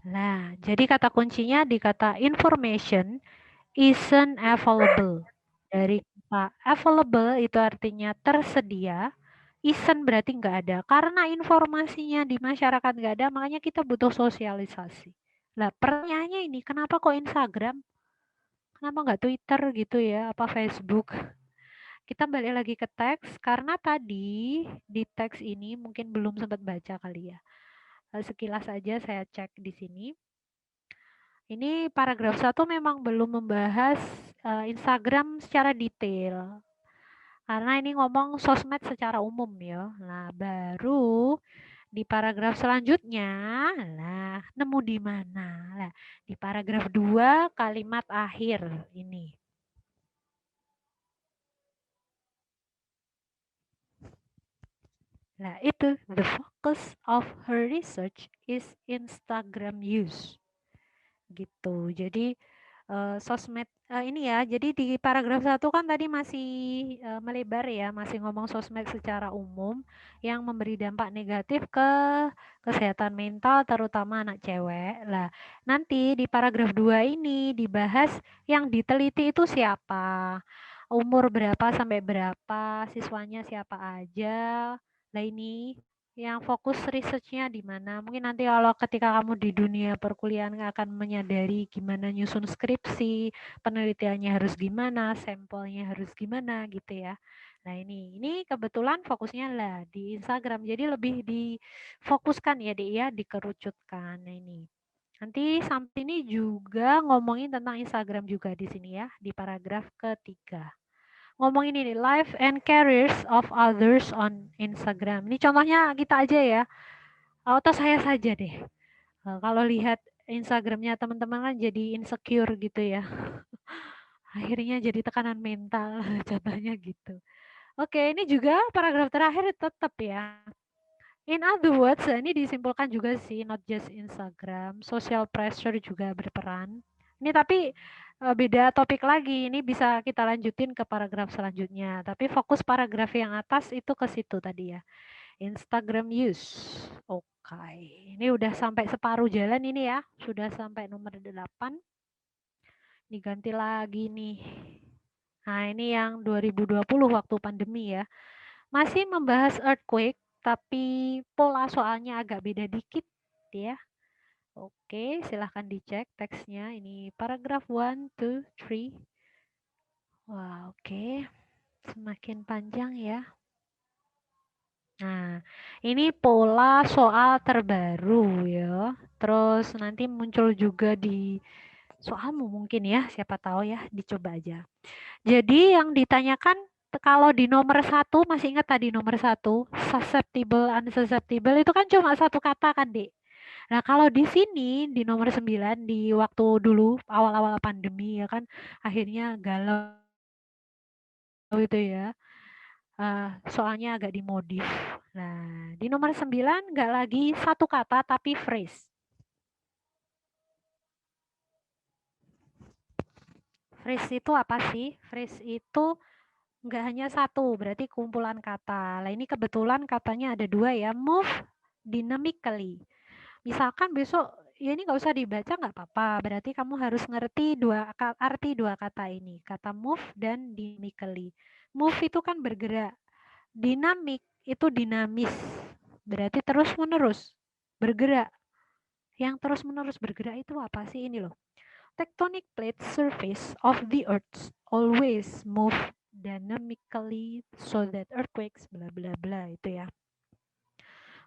Nah, jadi kata kuncinya di kata information isn't available. Dari kata available itu artinya tersedia, isn't berarti nggak ada. Karena informasinya di masyarakat nggak ada, makanya kita butuh sosialisasi. Nah, pertanyaannya ini, kenapa kok Instagram? Kenapa nggak Twitter gitu ya, apa Facebook? Kita balik lagi ke teks, karena tadi di teks ini mungkin belum sempat baca kali ya. Sekilas aja saya cek di sini. Ini paragraf 1 memang belum membahas Instagram secara detail. Karena ini ngomong sosmed secara umum ya. Nah, baru di paragraf selanjutnya, nah nemu di mana? Nah, di paragraf 2 kalimat akhir ini. Nah, itu the focus of her research is Instagram use. Gitu. Jadi sosmed ini ya, jadi di paragraf 1 kan tadi masih melebar ya, masih ngomong sosmed secara umum yang memberi dampak negatif ke kesehatan mental terutama anak cewek. Lah, nanti di paragraf 2 ini dibahas yang diteliti itu siapa, umur berapa sampai berapa, siswanya siapa aja. Lah ini yang fokus risetnya di mana? Mungkin nanti kalau ketika kamu di dunia perkuliahan akan menyadari gimana nyusun skripsi, penelitiannya harus gimana, sampelnya harus gimana gitu ya. Nah ini kebetulan fokusnya lah di Instagram, jadi lebih difokuskan ya Dek ya, dikerucutkan. Nah ini. Nanti sampai ini juga ngomongin tentang Instagram juga di sini ya, di paragraf ketiga. Ngomongin ini life and careers of others on Instagram. Ini contohnya kita aja ya. Atau saya saja deh. Kalau lihat Instagramnya teman-teman kan jadi insecure gitu ya. Akhirnya jadi tekanan mental, contohnya gitu. Oke, ini juga paragraf terakhir tetap ya. In other words, ini disimpulkan juga sih, not just Instagram, social pressure juga berperan. Ini tapi beda topik lagi, ini bisa kita lanjutin ke paragraf selanjutnya. Tapi fokus paragraf yang atas itu ke situ tadi ya. Instagram use. Oke, ini udah sampai separuh jalan ini ya, sudah sampai nomor 8. Diganti lagi nih. Nah, ini yang 2020 waktu pandemi ya. Masih membahas earthquake, tapi pola soalnya agak beda dikit ya. Oke, silahkan dicek teksnya. Ini paragraf 1, 2, 3. Wah, oke. Semakin panjang ya. Nah, ini pola soal terbaru ya. Terus nanti muncul juga di soalmu mungkin ya, siapa tahu ya, dicoba aja. Jadi yang ditanyakan kalau di nomor 1, masih ingat tadi nomor 1, susceptible, unsusceptible itu kan cuma satu kata kan, Dek. Nah, kalau di sini di nomor 9 di waktu dulu awal-awal pandemi ya kan akhirnya galau itu ya. Soalnya agak dimodif. Nah, di nomor 9 nggak lagi satu kata tapi phrase. Phrase itu apa sih? Phrase itu nggak hanya satu, berarti kumpulan kata. Nah, ini kebetulan katanya ada 2 ya, move dynamically. Misalkan besok, ya ini nggak usah dibaca nggak apa-apa, berarti kamu harus ngerti arti dua kata ini, kata move dan dynamically. Move itu kan bergerak, dynamic itu dinamis, berarti terus-menerus bergerak. Yang terus-menerus bergerak itu apa sih ini loh? Tectonic plate surface of the earth always move dynamically so that earthquakes bla bla bla itu ya.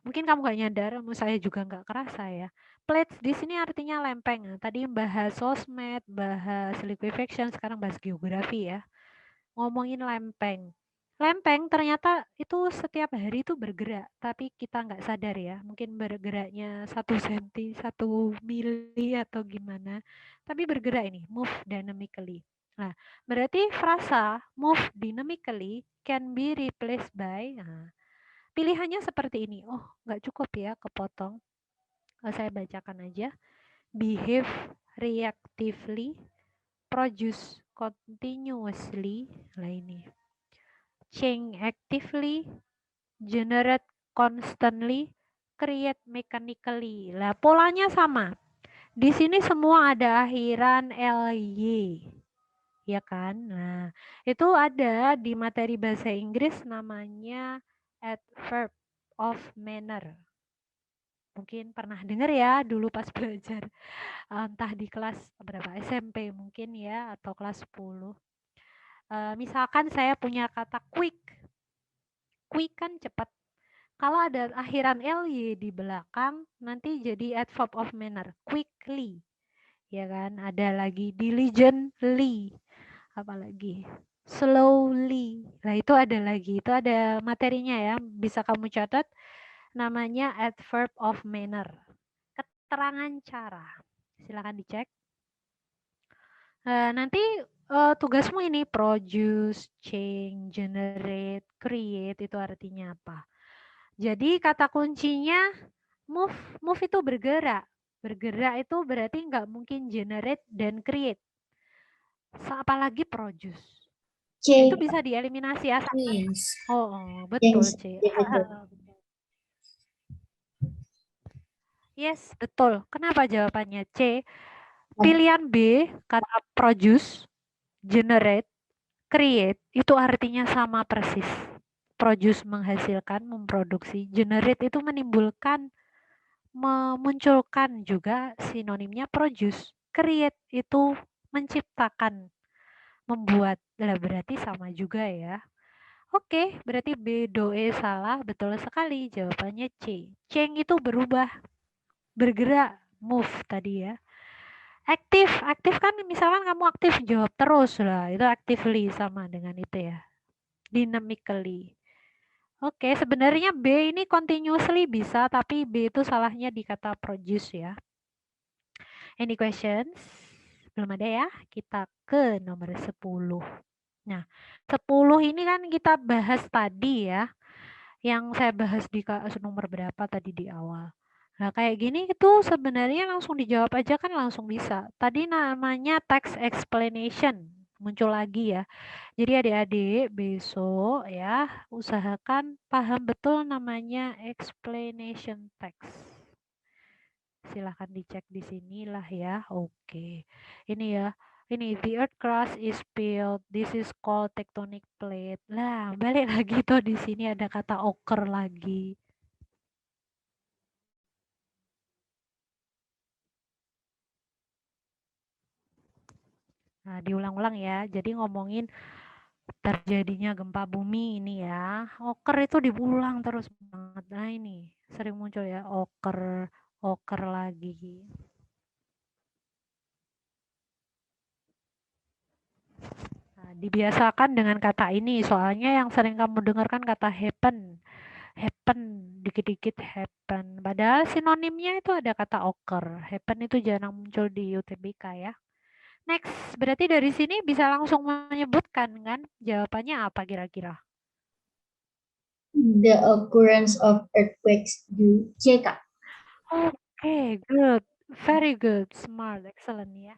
Mungkin kamu gak nyadar, saya juga nggak kerasa ya. Plates di sini artinya lempeng. Tadi bahas sosmed, bahas liquefaction, sekarang bahas geografi ya. Ngomongin lempeng. Lempeng ternyata itu setiap hari itu bergerak, tapi kita nggak sadar ya. Mungkin bergeraknya 1 senti, 1 mili atau gimana. Tapi bergerak ini, move dynamically. Nah, berarti frasa move dynamically can be replaced by, Pilihannya seperti ini. Oh, nggak cukup ya, kepotong. Saya bacakan aja. Behave reactively, produce continuously. Lah ini. Change actively, generate constantly, create mechanically. Lah, polanya sama. Di sini semua ada akhiran ly. Ya kan? Nah, itu ada di materi bahasa Inggris namanya adverb of manner. Mungkin pernah dengar ya dulu pas belajar entah di kelas berapa SMP mungkin ya atau kelas 10. Misalkan saya punya kata quick. Quick kan cepat. Kalau ada akhiran ly di belakang nanti jadi adverb of manner, quickly. Ya kan? Ada lagi diligently. Apalagi slowly. Nah, itu ada lagi. Itu ada materinya ya. Bisa kamu catat. Namanya adverb of manner. Keterangan cara. Silakan dicek. Nanti tugasmu ini produce, change, generate, create itu artinya apa? Jadi kata kuncinya move. Move itu bergerak. Bergerak itu berarti nggak mungkin generate dan create. Apalagi produce. C. Itu bisa dieliminasi ya. Yes. Oh, betul, Yes. C. Ya, betul. Yes, betul. Kenapa jawabannya C? Pilihan B, kata produce, generate, create, itu artinya sama persis. Produce menghasilkan, memproduksi. Generate itu menimbulkan, memunculkan juga sinonimnya produce. Create itu menciptakan, membuat. Lah berarti sama juga ya. Oke, berarti B, do, E salah. Betul sekali. Jawabannya C. Change itu berubah, bergerak, move tadi ya. Aktif, aktif kan misalkan kamu aktif jawab terus lah. Itu actively sama dengan itu ya. Dynamically. Oke, sebenarnya B ini continuously bisa, tapi B itu salahnya di kata produce ya. Any questions? Belum ada ya? Kita ke nomor 10. Nah, 10 ini kan kita bahas tadi ya. Yang saya bahas di nomor berapa tadi di awal. Nah, kayak gini itu sebenarnya langsung dijawab aja kan langsung bisa. Tadi namanya text explanation. Muncul lagi ya. Jadi adik-adik besok ya usahakan paham betul namanya explanation text. Silahkan dicek di sinilah ya. Oke. Ini ya. Ini the earth crust is spilled. This is called tectonic plate. Lah, balik lagi tuh di sini ada kata occur lagi. Nah, diulang-ulang ya. Jadi ngomongin terjadinya gempa bumi ini ya. Occur itu diulang terus banget. Nah, ini sering muncul ya occur, occur lagi. Nah, dibiasakan dengan kata ini, soalnya yang sering kamu dengarkan kata happen. Happen, dikit-dikit happen. Padahal sinonimnya itu ada kata occur. Happen itu jarang muncul di UTBK ya. Next, berarti dari sini bisa langsung menyebutkan kan? Jawabannya apa kira-kira? The occurrence of earthquakes do C, Kak. Okay, good. Very good. Smart. Excellent ya.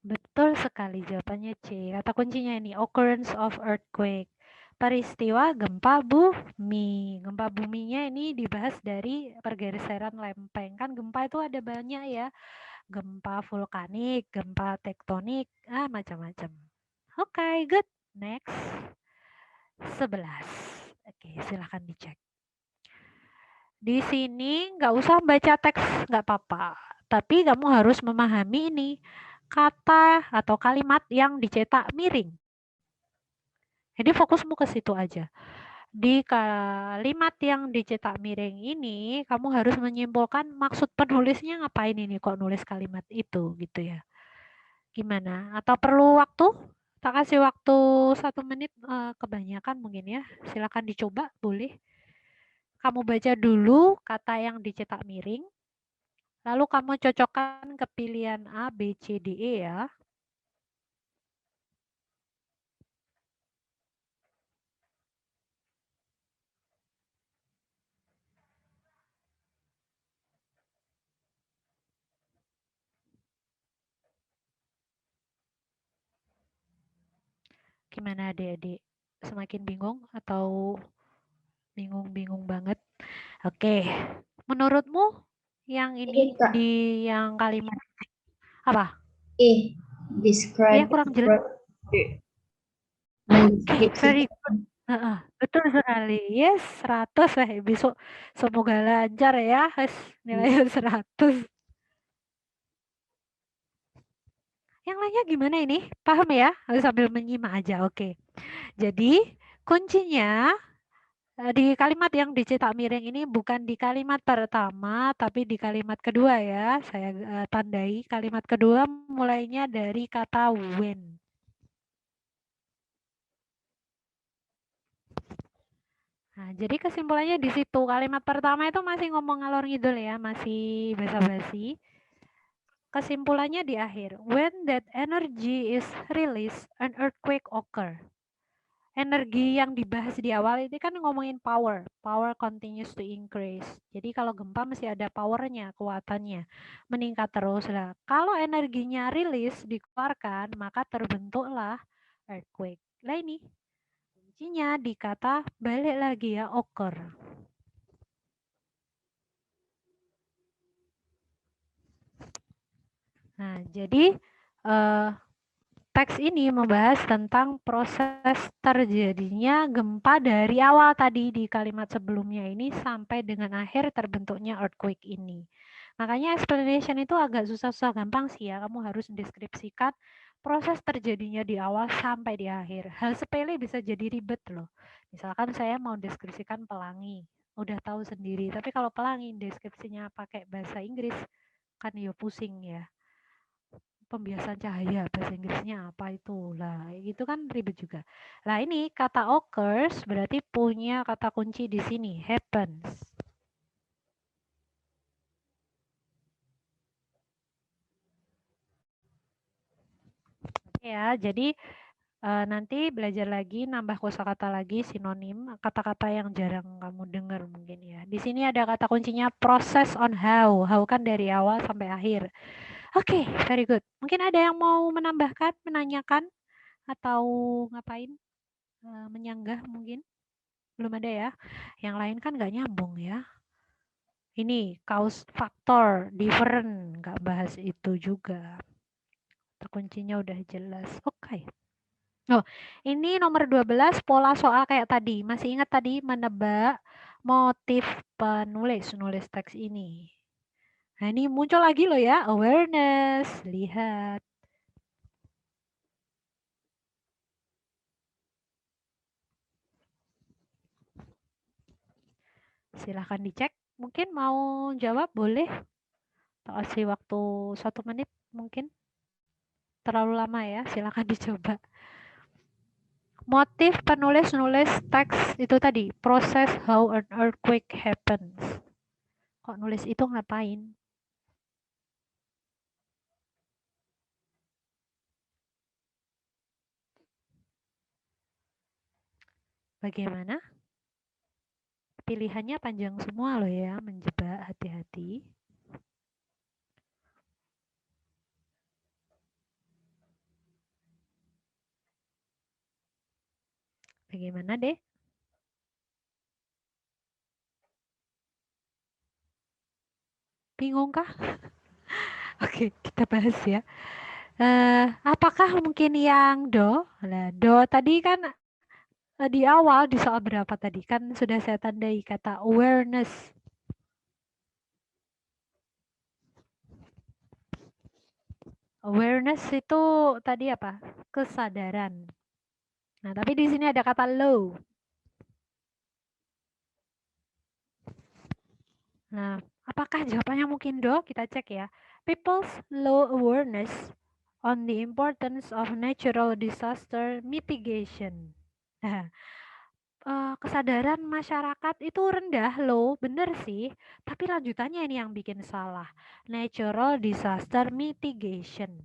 Betul sekali jawabannya C. Kata kuncinya ini occurrence of earthquake. Peristiwa gempa bumi. Gempa buminya ini dibahas dari pergeseran lempeng. Kan gempa itu ada banyak ya. Gempa vulkanik, gempa tektonik, macam-macam. Oke, good. Next. 11. Oke, silahkan dicek. Di sini nggak usah baca teks, nggak apa-apa. Tapi kamu harus memahami ini kata atau kalimat yang dicetak miring. Jadi fokusmu ke situ aja. Di kalimat yang dicetak miring ini, kamu harus menyimpulkan maksud penulisnya ngapain ini kok nulis kalimat itu gitu ya. Gimana? Atau perlu waktu? Tak kasih waktu 1 menit, kebanyakan mungkin ya. Silakan dicoba, boleh. Kamu baca dulu kata yang dicetak miring. Lalu kamu cocokkan ke pilihan A, B, C, D, E ya. Gimana adik-adik? Semakin bingung atau bingung-bingung banget? Oke, menurutmu yang ini Kak. di yang kalimat apa? Describe. Iya kurang jelas. Oke, very good. Betul sekali. Yes, 100 besok semoga lancar ya. Nilainya 100. Yang lainnya gimana ini? Paham ya? Harus sambil menyimak aja. Oke. Jadi kuncinya di kalimat yang dicetak miring ini bukan di kalimat pertama, tapi di kalimat kedua ya. Saya tandai kalimat kedua mulainya dari kata when. Nah, jadi kesimpulannya di situ. Kalimat pertama itu masih ngomong ngalor ngidul ya, masih basa-basi. Kesimpulannya di akhir. When that energy is released, an earthquake occur. Energi yang dibahas di awal ini kan ngomongin power. Power continues to increase. Jadi kalau gempa mesti ada powernya, kuatannya. Meningkat terus. Nah, kalau energinya rilis, dikeluarkan, maka terbentuklah earthquake. Nah ini, kuncinya di kata balik lagi ya, occur. Nah, jadi teks ini membahas tentang proses terjadinya gempa dari awal tadi di kalimat sebelumnya ini sampai dengan akhir terbentuknya earthquake ini. Makanya explanation itu agak susah-susah gampang sih ya. Kamu harus mendeskripsikan proses terjadinya di awal sampai di akhir. Hal sepele bisa jadi ribet loh. Misalkan saya mau deskripsikan pelangi. Udah tahu sendiri. Tapi kalau pelangi deskripsinya pakai bahasa Inggris kan ya pusing ya. Pembiasan cahaya bahasa Inggrisnya apa itu lah itu kan ribet juga. Lah ini kata occurs berarti punya kata kunci di sini happens. Ya jadi nanti belajar lagi nambah kosakata lagi sinonim kata-kata yang jarang kamu dengar mungkin ya. Di sini ada kata kuncinya process on how kan dari awal sampai akhir. Oke, very good. Mungkin ada yang mau menambahkan, menanyakan atau ngapain? Menyanggah mungkin? Belum ada ya. Yang lain kan nggak nyambung ya. Ini cause factor, different, nggak bahas itu juga. Kuncinya udah jelas. Oke. Oh, ini nomor 12 pola soal kayak tadi. Masih ingat tadi menebak motif penulis, nulis teks ini. Nah, ini muncul lagi loh ya, awareness. Lihat. Silahkan dicek. Mungkin mau jawab boleh. Kasih waktu 1 menit mungkin. Terlalu lama ya, silahkan dicoba. Motif penulis nulis teks itu tadi, proses how an earthquake happens. Kok nulis itu ngapain? Bagaimana? Pilihannya panjang semua loh ya, menjebak, hati-hati. Bagaimana deh? Bingung kah? Oke, kita bahas ya. Apakah mungkin yang do? Nah, do tadi kan di awal di soal berapa tadi kan sudah saya tandai kata awareness. Awareness itu tadi apa? Kesadaran. Nah, tapi di sini ada kata low. Nah, apakah jawabannya mungkin do? Kita cek ya. People's low awareness on the importance of natural disaster mitigation. Nah, kesadaran masyarakat itu rendah low, bener sih. Tapi lanjutannya ini yang bikin salah. Natural disaster mitigation.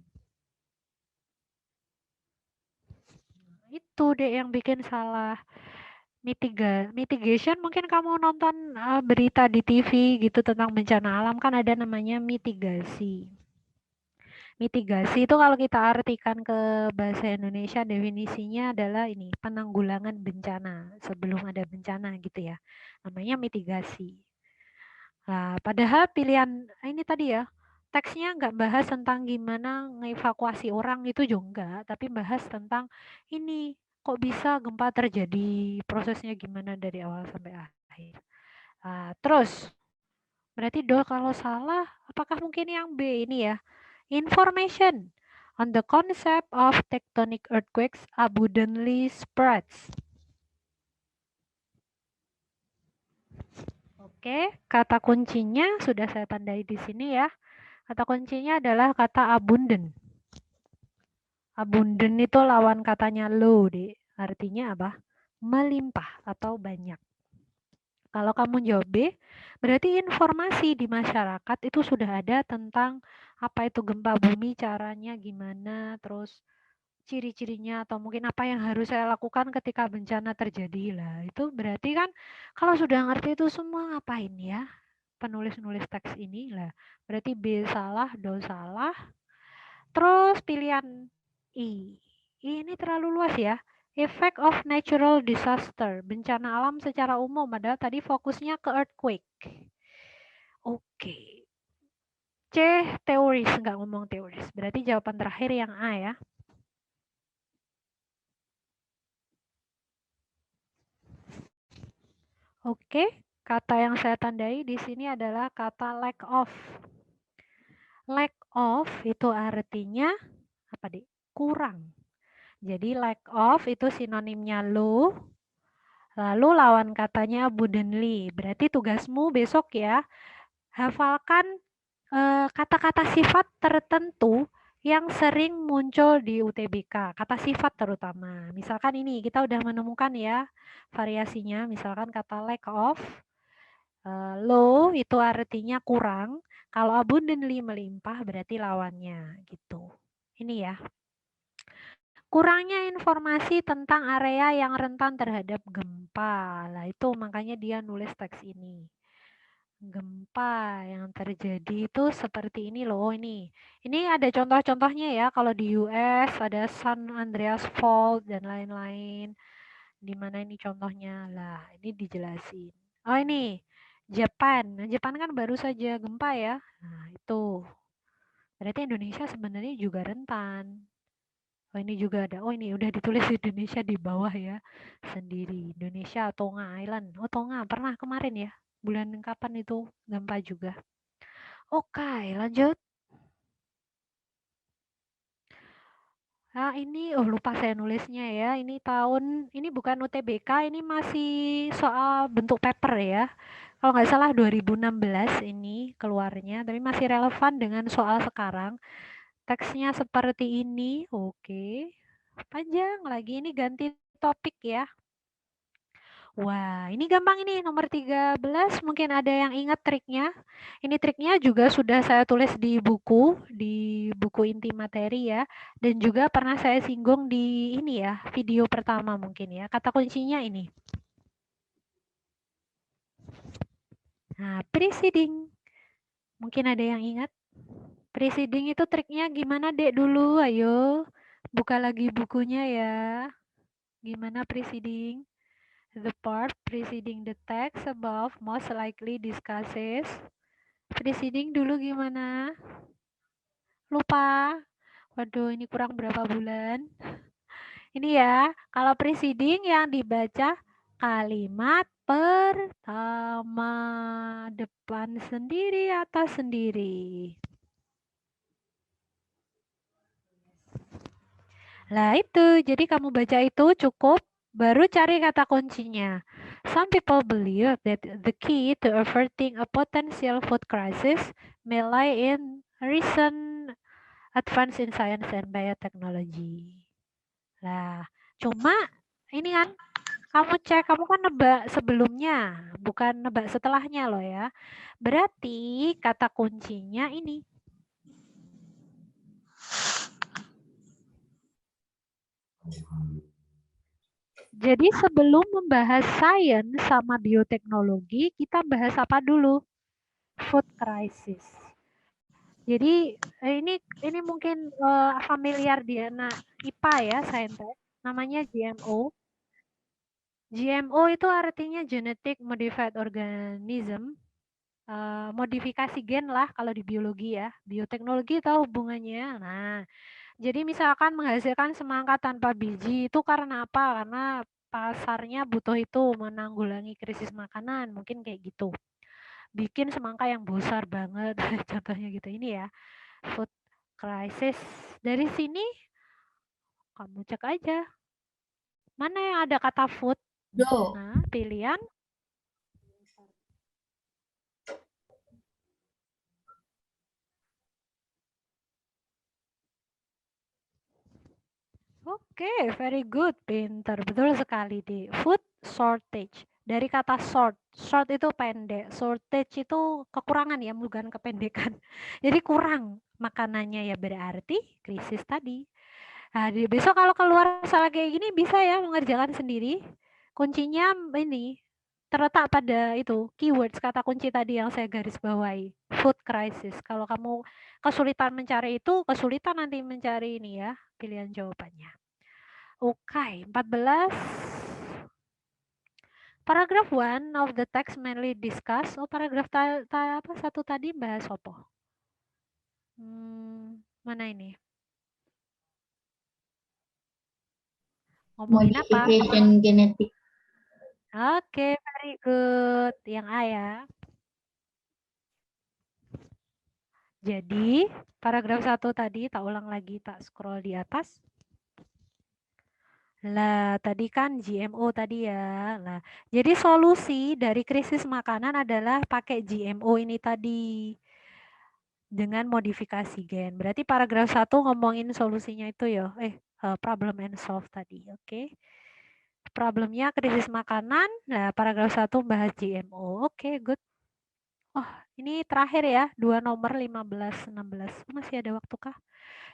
Itu deh yang bikin salah. Mitigation mungkin kamu nonton berita di TV gitu tentang bencana alam kan ada namanya mitigasi. Mitigasi itu kalau kita artikan ke bahasa Indonesia definisinya adalah ini, penanggulangan bencana sebelum ada bencana gitu ya. Namanya mitigasi. Nah, padahal pilihan ini tadi ya, teksnya nggak bahas tentang gimana ngevakuasi orang itu juga enggak, tapi bahas tentang ini kok bisa gempa terjadi, prosesnya gimana dari awal sampai akhir. Nah, terus berarti kalau salah, apakah mungkin yang B ini ya? Information on the concept of tectonic earthquakes abundantly spreads. Oke, kata kuncinya sudah saya tandai di sini ya. Kata kuncinya adalah kata abundant. Abundant itu lawan katanya low, Dek. Artinya apa? Melimpah atau banyak. Kalau kamu jawab B, berarti informasi di masyarakat itu sudah ada tentang apa itu gempa bumi, caranya gimana, terus ciri-cirinya atau mungkin apa yang harus saya lakukan ketika bencana terjadi lah. Itu berarti kan kalau sudah ngerti itu semua ngapain ya? Penulis-nulis teks ini lah. Berarti B salah, Do salah. Terus pilihan I. Ini terlalu luas ya. Effect of natural disaster, bencana alam secara umum, padahal tadi fokusnya ke earthquake. Oke. C, teoris, nggak ngomong teoris. Berarti jawaban terakhir yang A ya. Oke, kata yang saya tandai di sini adalah kata lack of. Lack of itu artinya apa, Dik? Kurang. Jadi lack of itu sinonimnya low, lalu lawan katanya abundantly. Berarti tugasmu besok ya, hafalkan kata-kata sifat tertentu yang sering muncul di UTBK, kata sifat terutama. Misalkan ini, kita udah menemukan ya variasinya, misalkan kata lack of, low itu artinya kurang, kalau abundantly melimpah berarti lawannya gitu. Ini ya. Kurangnya informasi tentang area yang rentan terhadap gempa. Lah itu makanya dia nulis teks ini. Gempa yang terjadi itu seperti ini loh ini. Ini ada contoh-contohnya ya. Kalau di US ada San Andreas Fault dan lain-lain. Di mana ini contohnya? Lah, ini dijelasin. Oh, ini Jepang. Nah, Jepang kan baru saja gempa ya. Nah, itu. Berarti Indonesia sebenarnya juga rentan. Oh, ini juga ada. Oh, ini udah ditulis Indonesia di bawah ya. Sendiri. Indonesia Tonga Island. Oh, Tonga pernah kemarin ya. Bulan kapan itu gempa juga. Oke, lanjut. Nah, ini lupa saya nulisnya ya. Ini tahun ini bukan UTBK, ini masih soal bentuk paper ya. Kalau nggak salah 2016 ini keluarnya, tapi masih relevan dengan soal sekarang. Teksnya seperti ini. Oke. Panjang lagi, ini ganti topik ya. Wah, ini gampang ini nomor 13, mungkin ada yang ingat triknya. Ini triknya juga sudah saya tulis di buku inti materi ya. Dan juga pernah saya singgung di ini ya, video pertama mungkin ya. Kata kuncinya ini. Nah, preceding. Mungkin ada yang ingat? Preceding itu triknya gimana, Dek, dulu? Ayo, buka lagi bukunya ya. Gimana preceding? The part preceding the text above most likely discusses. Preceding dulu gimana? Lupa. Waduh, ini kurang berapa bulan. Ini ya, kalau preceding yang dibaca kalimat pertama, depan sendiri, atas sendiri. Lah itu, jadi kamu baca itu cukup, baru cari kata kuncinya. Some people believe that the key to averting a potential food crisis may lie in recent advance in science and biotechnology. Nah, cuma ini kan kamu cek, kamu kan nebak sebelumnya, bukan nebak setelahnya loh ya. Berarti kata kuncinya ini. Jadi sebelum membahas sains sama bioteknologi, kita bahas apa dulu? Food crisis. Jadi Ini mungkin familiar di anak IPA ya, saintek. Namanya GMO. GMO itu artinya genetic modified organism. Modifikasi gen lah kalau di biologi ya. Bioteknologi tahu hubungannya. Nah, jadi misalkan menghasilkan semangka tanpa biji itu karena apa? Karena pasarnya butuh itu menanggulangi krisis makanan, mungkin kayak gitu. Bikin semangka yang besar banget, contohnya gitu. Ini ya, food crisis. Dari sini kamu cek aja. Mana yang ada kata food? Do. Nah, pilihan. Oke, very good. Pinter. Betul sekali di food shortage. Dari kata short. Short itu pendek. Shortage itu kekurangan ya, bukan kependekan. Jadi kurang makanannya ya, berarti krisis tadi. Nah, besok kalau keluar salah kayak gini bisa ya mengerjakan sendiri. Kuncinya ini terletak pada itu keywords kata kunci tadi yang saya garis bawahi. Food crisis. Kalau kamu kesulitan mencari itu, kesulitan nanti mencari ini ya pilihan jawabannya. Oke, 14. Paragraph 1 of the text mainly discuss. Oh, paragraf apa satu tadi bahas apa? Mana ini? Ngomongin apa? Modification genetik. Oke, very good. Yang A ya. Jadi, paragraf 1 tadi, tak ulang lagi, tak scroll di atas. Lah, tadi kan GMO tadi ya. Nah, jadi solusi dari krisis makanan adalah pakai GMO ini tadi. Dengan modifikasi gen. Berarti paragraf 1 ngomongin solusinya itu ya. Problem and solve tadi, oke. Problemnya krisis makanan. Nah, paragraf 1 bahas GMO. Oke, good. Oh, ini terakhir ya, 2 nomor 15, 16. Masih ada waktu kah?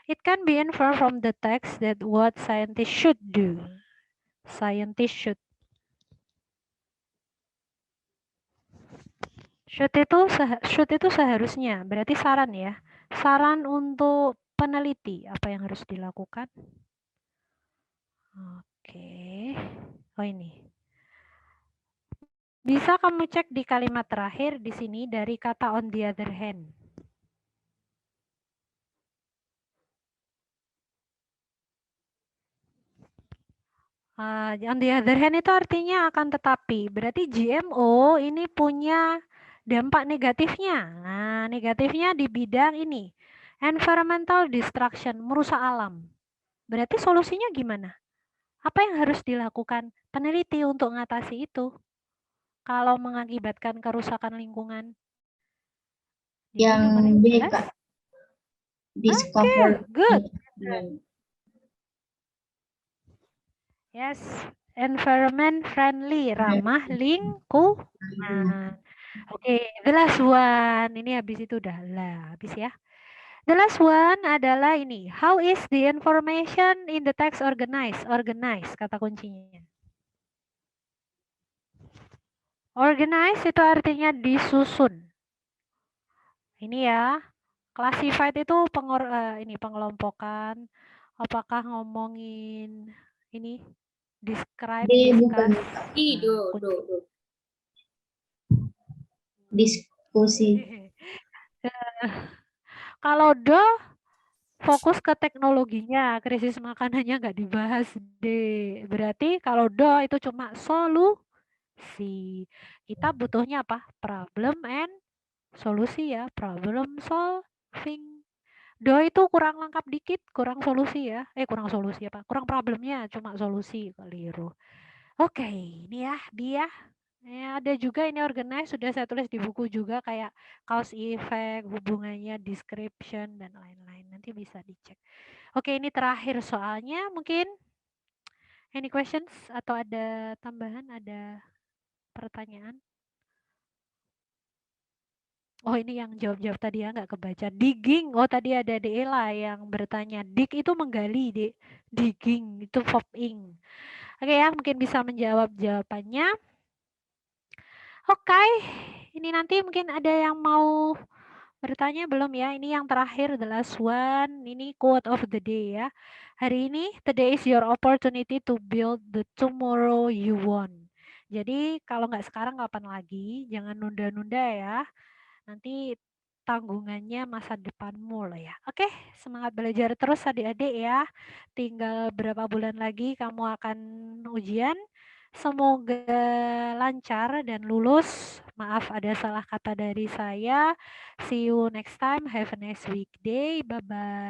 It can be inferred from the text that what scientists should do. Scientists should. Should itu seharusnya, berarti saran ya. Saran untuk peneliti, apa yang harus dilakukan? Oke. Oh ini. Bisa kamu cek di kalimat terakhir di sini dari kata on the other hand. On the other hand itu artinya akan tetapi. Berarti GMO ini punya dampak negatifnya. Nah, negatifnya di bidang ini. Environmental destruction, merusak alam. Berarti solusinya gimana? Apa yang harus dilakukan peneliti untuk mengatasi itu? Kalau mengakibatkan kerusakan lingkungan. Yang B, Kak. Discover. Okay, good. Yes, environment friendly, ramah lingkungan. Oke, the last one. Ini habis itu udah lah, habis ya. The last one adalah ini. How is the information in the text organized? Organized kata kuncinya. Organized itu artinya disusun. Ini ya. Classified itu pengelompokan. Apakah ngomongin ini describe, discuss? Diskusi. Kalau fokus ke teknologinya, krisis makanannya nggak dibahas deh. Berarti kalau itu cuma solusi. Kita butuhnya apa? Problem and solusi ya. Problem solving. Itu kurang lengkap dikit, kurang solusi ya. Kurang solusi apa? Kurang problemnya, cuma solusi. Keliru. Oke, ini ya, dia. Ada juga ini organize, sudah saya tulis di buku juga kayak cause effect, hubungannya, description, dan lain-lain. Nanti bisa dicek. Oke, ini terakhir soalnya. Mungkin any questions atau ada tambahan, ada pertanyaan? Oh, ini yang jawab-jawab tadi ya, nggak kebaca. Digging, oh tadi ada Dela yang bertanya. Dig itu menggali, digging itu popping. Oke ya, mungkin bisa menjawab jawabannya. Oke, ini nanti mungkin ada yang mau Bertanya belum ya? Ini yang terakhir, the last one. Ini quote of the day ya. Hari ini, today is your opportunity to build the tomorrow you want. Jadi kalau nggak sekarang kapan lagi? Jangan nunda-nunda ya. Nanti tanggungannya masa depanmu loh ya. Oke, semangat belajar terus adik-adik ya. Tinggal berapa bulan lagi kamu akan ujian. Semoga lancar dan lulus. Maaf ada salah kata dari saya. See you next time. Have a nice weekday. Bye-bye.